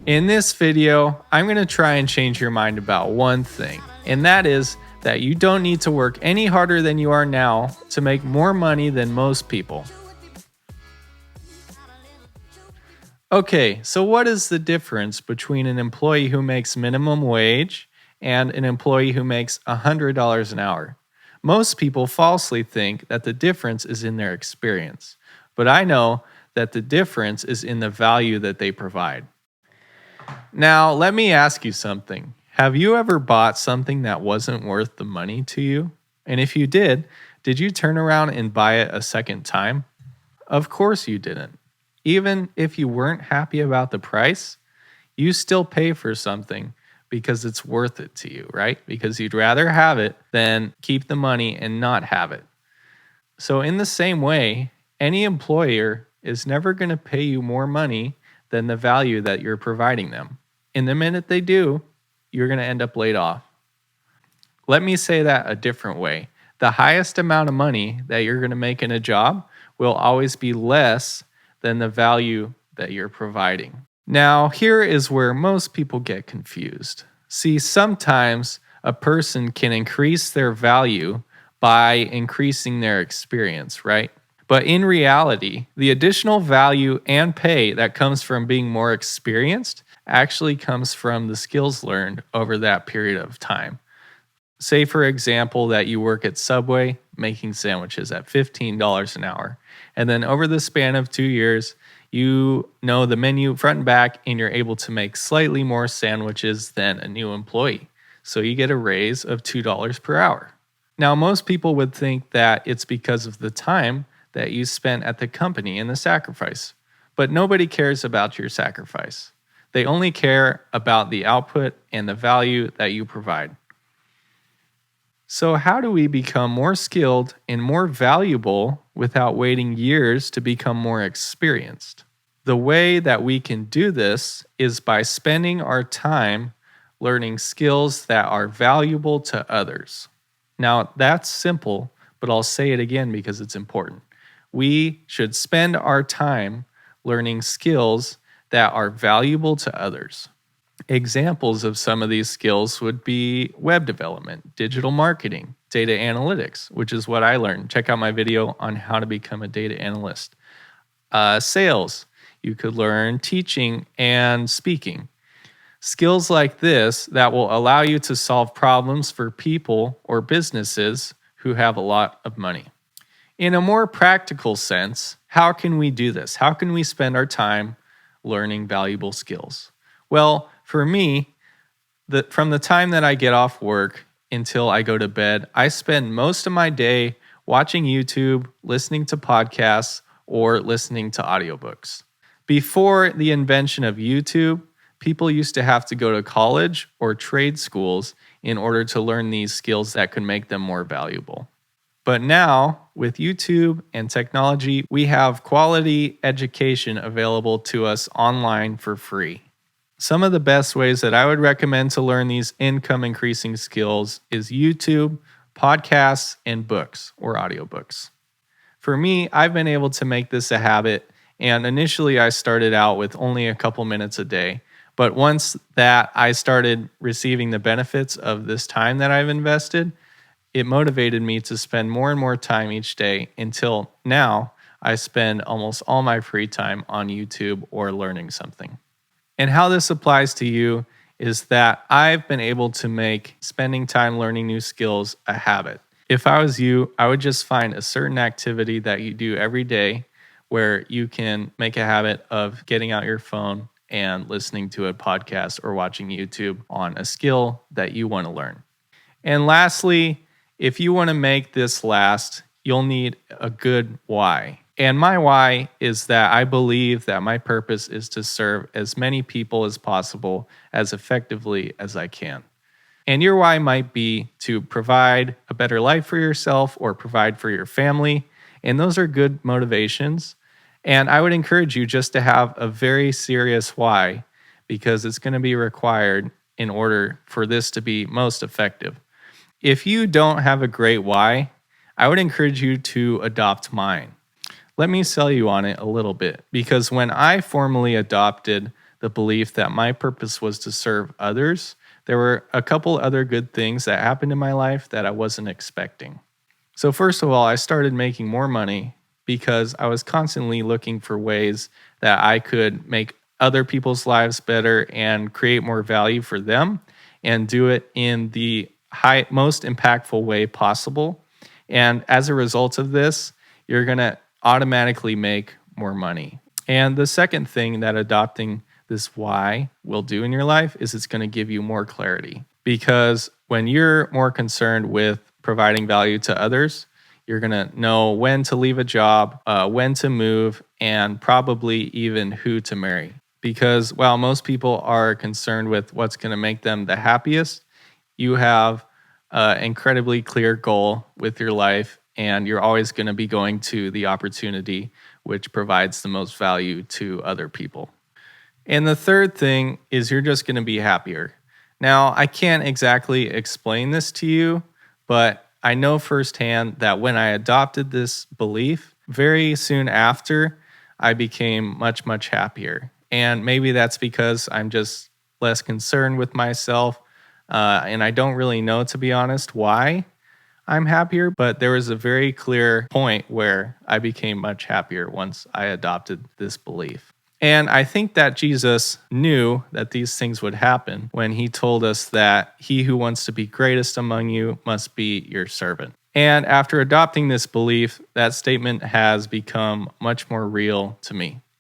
In this video, I'm going to try and change your mind about one thing, and that is that you don't need to work any harder than you are now to make more money than most people. Okay, so what is the difference between an employee who makes minimum wage and an employee who makes $100 an hour? Most people falsely think that the difference is in their experience, but I know that the difference is in the value that they provide. Now, let me ask you something. Have you ever bought something that wasn't worth the money to you? And if you did you turn around and buy it a second time? Of course you didn't. Even if you weren't happy about the price, you still pay for something because it's worth it to you, right? Because you'd rather have it than keep the money and not have it. So, in the same way, any employer is never going to pay you more money than the value that you're providing them. And the minute they do, you're going to end up laid off. Let me say that a different way. The highest amount of money that you're going to make in a job will always be less than the value that you're providing. Now, here is where most people get confused. See, sometimes a person can increase their value by increasing their experience, right? But in reality, the additional value and pay that comes from being more experienced actually comes from the skills learned over that period of time. Say, for example, that you work at Subway making sandwiches at $15 an hour. And then over the span of 2 years, you know the menu front and back, and you're able to make slightly more sandwiches than a new employee. So you get a raise of $2 per hour. Now, most people would think that it's because of the time that you spent at the company and the sacrifice. But nobody cares about your sacrifice. They only care about the output and the value that you provide. So how do we become more skilled and more valuable without waiting years to become more experienced? The way that we can do this is by spending our time learning skills that are valuable to others. Now, that's simple, but I'll say it again because it's important. We should spend our time learning skills that are valuable to others. Examples of some of these skills would be web development, digital marketing, data analytics, which is what I learned. Check out my video on how to become a data analyst. Sales, you could learn teaching and speaking. Skills like this that will allow you to solve problems for people or businesses who have a lot of money. In a more practical sense, how can we do this? How can we spend our time learning valuable skills? Well, for me, from the time that I get off work until I go to bed, I spend most of my day watching YouTube, listening to podcasts, or listening to audiobooks. Before the invention of YouTube, people used to have to go to college or trade schools in order to learn these skills that could make them more valuable. But now, with YouTube and technology, we have quality education available to us online for free. Some of the best ways that I would recommend to learn these income-increasing skills is YouTube, podcasts, and books or audiobooks. For me, I've been able to make this a habit, and initially I started out with only a couple minutes a day. But once that I started receiving the benefits of this time that I've invested, it motivated me to spend more and more time each day until now I spend almost all my free time on YouTube or learning something. And how this applies to you is that I've been able to make spending time learning new skills a habit. If I was you, I would just find a certain activity that you do every day where you can make a habit of getting out your phone and listening to a podcast or watching YouTube on a skill that you want to learn. And lastly, if you want to make this last, you'll need a good why. And my why is that I believe that my purpose is to serve as many people as possible as effectively as I can. And your why might be to provide a better life for yourself or provide for your family. And those are good motivations. And I would encourage you just to have a very serious why, because it's going to be required in order for this to be most effective. If you don't have a great why, I would encourage you to adopt mine. Let me sell you on it a little bit, because when I formally adopted the belief that my purpose was to serve others, there were a couple other good things that happened in my life that I wasn't expecting. So, first of all, I started making more money because I was constantly looking for ways that I could make other people's lives better and create more value for them and do it in the most impactful way possible. And as a result of this, you're going to automatically make more money. And the second thing that adopting this why will do in your life is it's going to give you more clarity. Because when you're more concerned with providing value to others, you're going to know when to leave a job, when to move, and probably even who to marry. Because while most people are concerned with what's going to make them the happiest, you have an incredibly clear goal with your life, and you're always going to be going to the opportunity which provides the most value to other people. And the third thing is you're just going to be happier. Now, I can't exactly explain this to you, but I know firsthand that when I adopted this belief, very soon after, I became much, much happier. And maybe that's because I'm just less concerned with myself. And I don't really know, to be honest, why I'm happier. But there was a very clear point where I became much happier once I adopted this belief. And I think that Jesus knew that these things would happen when he told us that he who wants to be greatest among you must be your servant. And after adopting this belief, that statement has become much more real to me.